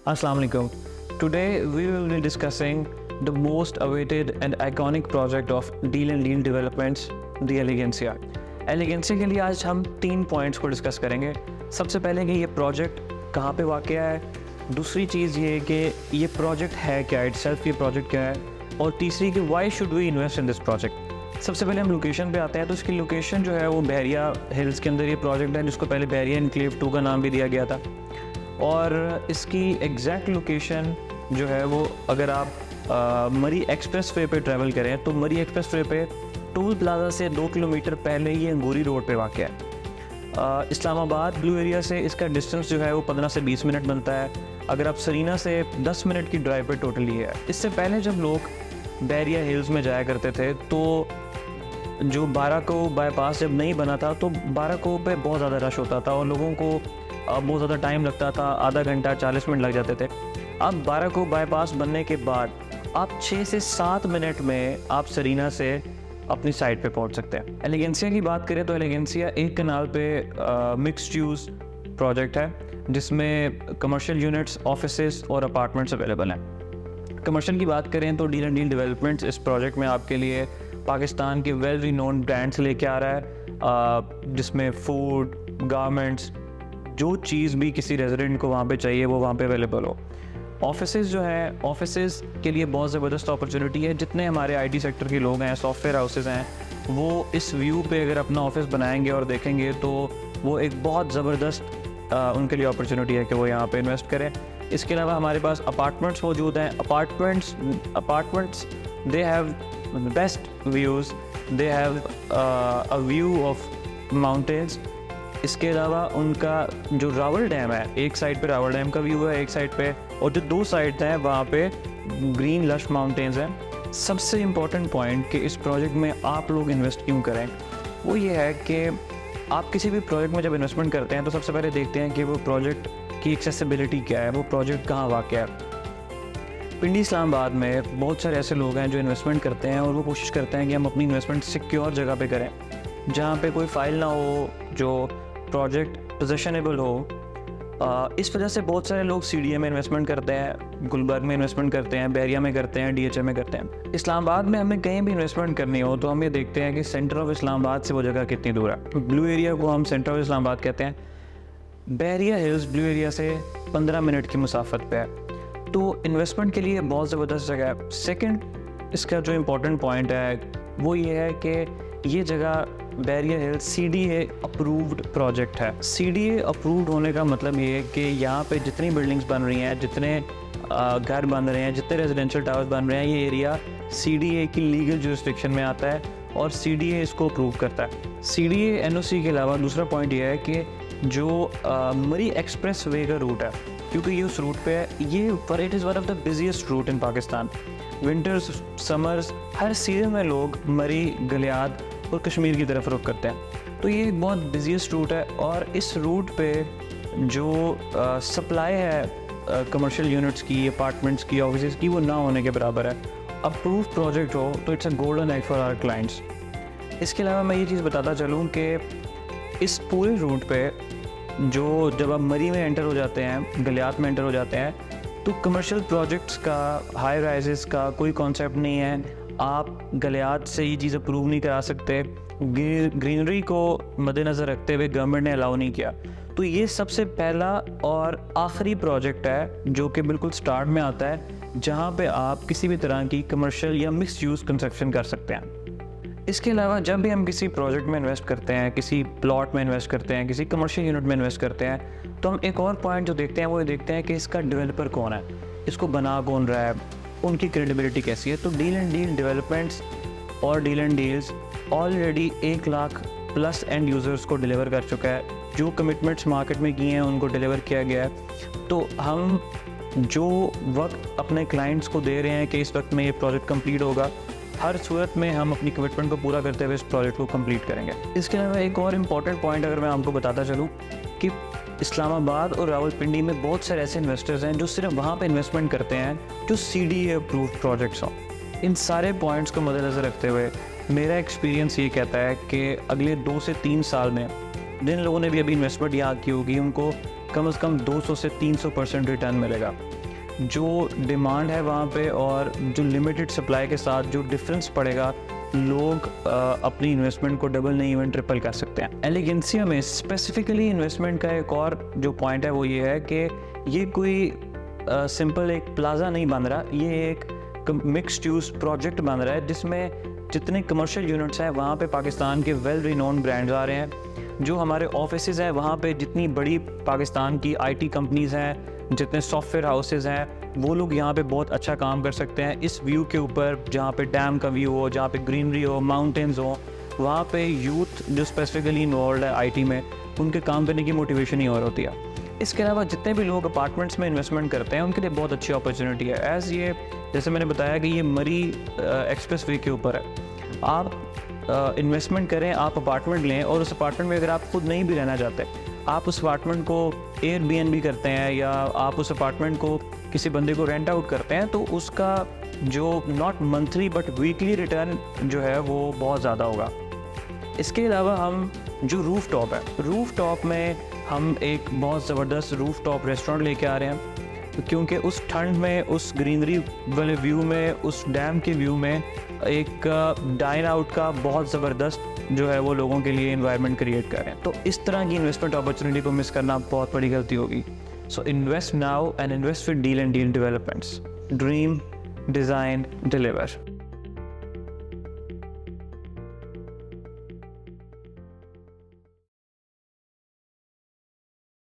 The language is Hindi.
Assalamu alaikum. Today we will be discussing the most awaited and iconic project of Deal and Deal Developments, the Elegancia. Elegancia के लिए आज हम 3 पॉइंट्स को डिस्कस करेंगे। सबसे पहले कि ये प्रोजेक्ट कहाँ पे वाक़या है, दूसरी चीज़ ये कि ये प्रोजेक्ट है क्या, इटसेल्फ ये प्रोजेक्ट क्या है, और तीसरी कि why should we invest in this project. सबसे पहले हम लोकेशन पे आते हैं। तो इसकी लोकेशन जो है वो बहरिया हिल्स के अंदर ये प्रोजेक्ट है, जिसको पहले बहरिया एनक्लेव 2 का नाम भी दिया गया था। और इसकी एग्जैक्ट लोकेशन जो है वो अगर आप मरी एक्सप्रेस वे पे ट्रैवल करें तो मरी एक्सप्रेस वे पे टोल प्लाजा से 2 किलोमीटर पहले ये अंगूरी रोड पे वाक़ है। इस्लामाबाद ब्लू एरिया से इसका डिस्टेंस जो है वो 15 से 20 मिनट बनता है। अगर आप सरीना से 10 मिनट की ड्राइव पे टोटली है। इससे पहले जब लोग बहरिया हिल्स में जाया करते थे तो जो बाराको बाईपास जब नहीं बना था तो बाराको पे बहुत ज़्यादा रश होता था और लोगों को बहुत ज़्यादा टाइम लगता था, आधा घंटा 40 मिनट लग जाते थे। अब बाराको बाईपास बनने के बाद आप 6 से 7 मिनट में आप सरीना से अपनी साइट पे पहुंच सकते हैं। एलिगेंसिया की बात करें तो एलिगेंसिया एक कनाल पे मिक्स्ड यूज़ प्रोजेक्ट है, जिसमें कमर्शियल यूनिट्स, ऑफिसेस और अपार्टमेंट्स अवेलेबल हैं। कमर्शियल की बात करें तो डील एंड डील डेवलपमेंट्स इस प्रोजेक्ट में आपके लिए पाकिस्तान के वेल रिनोन्ड ब्रांड्स लेके आ रहा है, जिसमें फूड, गारमेंट्स, जो चीज़ भी किसी रेजिडेंट को वहाँ पे चाहिए वो वहाँ पे अवेलेबल हो। ऑफिसेस जो है, ऑफिसेस के लिए बहुत ज़बरदस्त अपॉर्चुनिटी है। जितने हमारे आईटी सेक्टर के लोग हैं, सॉफ्टवेयर हाउसेस हैं, वो इस व्यू पे अगर अपना ऑफिस बनाएंगे और देखेंगे तो वो एक बहुत ज़बरदस्त उनके लिए अपॉर्चुनिटी है कि वो यहाँ पे इन्वेस्ट करें। इसके अलावा हमारे पास अपार्टमेंट्स मौजूद हैं। Apartments they have best views, they have a view of mountains. इसके अलावा उनका जो रावल डैम है, एक साइड पे रावल डैम का व्यू है एक साइड पे, और जो 2 साइड हैं वहाँ पे ग्रीन लश माउंटेन्स हैं। सबसे इम्पॉर्टेंट पॉइंट कि इस प्रोजेक्ट में आप लोग इन्वेस्ट क्यों करें वो ये है कि आप किसी भी प्रोजेक्ट में जब इन्वेस्टमेंट करते हैं तो सबसे पहले देखते हैं कि वो प्रोजेक्ट की एक्सेसिबिलिटी क्या है, वो प्रोजेक्ट कहाँ वाक़या है। पिंडी इस्लामाबाद में बहुत सारे ऐसे लोग हैं जो इन्वेस्टमेंट करते हैं और वो कोशिश करते हैं कि हम अपनी इन्वेस्टमेंट सिक्योर जगह पे करें, जहाँ पे कोई फाइल ना हो, जो प्रोजेक्ट पोजेशनेबल हो। इस वजह से बहुत सारे लोग सीडीए में इन्वेस्टमेंट करते हैं, गुलबर्ग में इन्वेस्टमेंट करते हैं, बहरिया में करते हैं, डीएचए में करते हैं। इस्लामाबाद में हमें कहीं भी इन्वेस्टमेंट करनी हो तो हम ये देखते हैं कि सेंटर ऑफ इस्लामाबाद से वो जगह कितनी दूर है। ब्लू एरिया को हम सेंटर ऑफ इस्लामाबाद कहते हैं। बहरिया हिल्स ब्लू एरिया से 15 मिनट की मुसाफत पे है, तो इन्वेस्टमेंट के लिए बहुत ज़बरदस्त जगह है। सेकेंड, इसका जो इम्पोर्टेंट पॉइंट है वो ये है कि ये जगह बहरिया हिल्स सीडीए अप्रूव्ड प्रोजेक्ट है। सीडीए अप्रूव्ड होने का मतलब ये है कि यहाँ पे जितनी बिल्डिंग्स बन रही हैं, जितने घर बन रहे हैं, जितने रेजिडेंशियल टावर्स बन रहे हैं, ये एरिया सीडीए की लीगल जुरिस्डिक्शन में आता है और सीडीए इसको अप्रूव करता है। सीडीए एनओसी के अलावा दूसरा पॉइंट ये है कि जो मरी एक्सप्रेस वे का रूट है, क्योंकि ये उस रूट पे है, ये it is one of the busiest route in Pakistan. Winters, summers, हर सीजन में लोग मरी, गलियात और कश्मीर की तरफ रुख करते हैं। तो ये एक बहुत बिजिएस्ट रूट है और इस रूट पे जो सप्लाई है कमर्शियल यूनिट्स की, अपार्टमेंट्स की, ऑफिसेज की, वो ना होने के बराबर है। अप्रूव प्रोजेक्ट हो तो it's a golden egg for our clients. इसके अलावा मैं ये चीज़ बताता चलूँ कि इस पूरे रूट पे जो जब आप मरी में एंटर हो जाते हैं, गलियात में एंटर हो जाते हैं, तो कमर्शियल प्रोजेक्ट्स का, हाई राइजेस का कोई कॉन्सेप्ट नहीं है। आप गलियात से ये चीज़ अप्रूव नहीं करा सकते। ग्रीनरी को मद्देनज़र रखते हुए गवर्नमेंट ने अलाउ नहीं किया। तो ये सबसे पहला और आखिरी प्रोजेक्ट है जो कि बिल्कुल स्टार्ट में आता है, जहाँ पे आप किसी भी तरह की कमर्शियल या मिक्स्ड यूज़ कंस्ट्रक्शन कर सकते हैं। इसके अलावा जब भी हम किसी प्रोजेक्ट में इन्वेस्ट करते हैं, किसी प्लॉट में इन्वेस्ट करते हैं, किसी कमर्शियल यूनिट में इन्वेस्ट करते हैं, तो हम एक और पॉइंट जो देखते हैं वो ये देखते हैं कि इसका डेवलपर कौन है, इसको बना कौन रहा है, उनकी क्रेडिबिलिटी कैसी है। तो डील एंड डील डेवलपमेंट्स और deal and deals already 1 lakh plus end users को डिलीवर कर चुका है। जो कमिटमेंट्स मार्केट में किए हैं उनको डिलीवर किया गया है। तो हम जो वक्त अपने क्लाइंट्स को दे रहे हैं कि इस वक्त में ये प्रोजेक्ट कंप्लीट होगा, हर सूरत में हम अपनी कमिटमेंट को पूरा करते हुए इस प्रोजेक्ट को कंप्लीट करेंगे। इसके अलावा एक और इम्पॉर्टेंट पॉइंट अगर मैं आपको बताता चलूँ कि इस्लामाबाद और रावलपिंडी में बहुत सारे ऐसे इन्वेस्टर्स हैं जो सिर्फ वहाँ पे इन्वेस्टमेंट करते हैं जो सीडीए अप्रूव्ड प्रोजेक्ट्स हों। इन सारे पॉइंट्स को मद्देनज़र रखते हुए मेरा एक्सपीरियंस ये कहता है कि अगले 2 से 3 साल में जिन लोगों ने भी अभी इन्वेस्टमेंट यहाँ की होगी उनको कम से कम 200 से 300% रिटर्न मिलेगा। जो डिमांड है वहाँ पे और जो लिमिटेड सप्लाई के साथ जो डिफरेंस पड़ेगा, लोग अपनी इन्वेस्टमेंट को डबल नहीं इवन ट्रिपल कर सकते हैं। एलिगेंसिया में स्पेसिफिकली इन्वेस्टमेंट का एक और जो पॉइंट है वो ये है कि ये कोई सिंपल एक प्लाजा नहीं बन रहा, ये एक मिक्स्ड यूज प्रोजेक्ट बन रहा है जिसमें जितने कमर्शियल यूनिट्स हैं वहाँ पे पाकिस्तान के वेल रिनोन ब्रांड्स आ रहे हैं। जो हमारे ऑफिसेज़ हैं वहाँ पे जितनी बड़ी पाकिस्तान की IT कंपनीज़ हैं, जितने सॉफ्टवेयर हाउसेज हैं, वो लोग यहाँ पे बहुत अच्छा काम कर सकते हैं। इस व्यू के ऊपर जहाँ पे डैम का व्यू हो, जहाँ पे ग्रीनरी हो, माउंटेन्स हो, वहाँ पे यूथ जो स्पेसिफिकली इन्वॉल्व है IT में, उनके काम करने की मोटिवेशन ही और होती है। इसके अलावा जितने भी लोग अपार्टमेंट्स में इन्वेस्टमेंट करते हैं उनके लिए बहुत अच्छी अपॉर्चुनिटी है। एज़ ये जैसे मैंने बताया कि ये मरी एक्सप्रेस वे के ऊपर है। आप इन्वेस्टमेंट करें, आप अपार्टमेंट लें और उस अपार्टमेंट में अगर आप खुद नहीं भी रहना चाहते, आप उस अपार्टमेंट को एयरबीएनबी करते हैं या आप उस अपार्टमेंट को किसी बंदे को रेंट आउट करते हैं, तो उसका जो not monthly but weekly return जो है वो बहुत ज़्यादा होगा। इसके अलावा हम जो रूफ़ टॉप है, रूफ़ टॉप में हम एक बहुत ज़बरदस्त रूफ़ टॉप रेस्टोरेंट लेके आ रहे हैं, क्योंकि उस ठंड में, उस ग्रीनरी वाले व्यू में, उस डैम के व्यू में एक डाइन आउट का बहुत ज़बरदस्त जो है वो लोगों के लिए एनवायरनमेंट क्रिएट कर रहे हैं। तो इस तरह की इन्वेस्टमेंट अपॉर्चुनिटी को मिस करना बहुत बड़ी गलती होगी। So invest now and invest with deal and deal developments. Dream, design, deliver.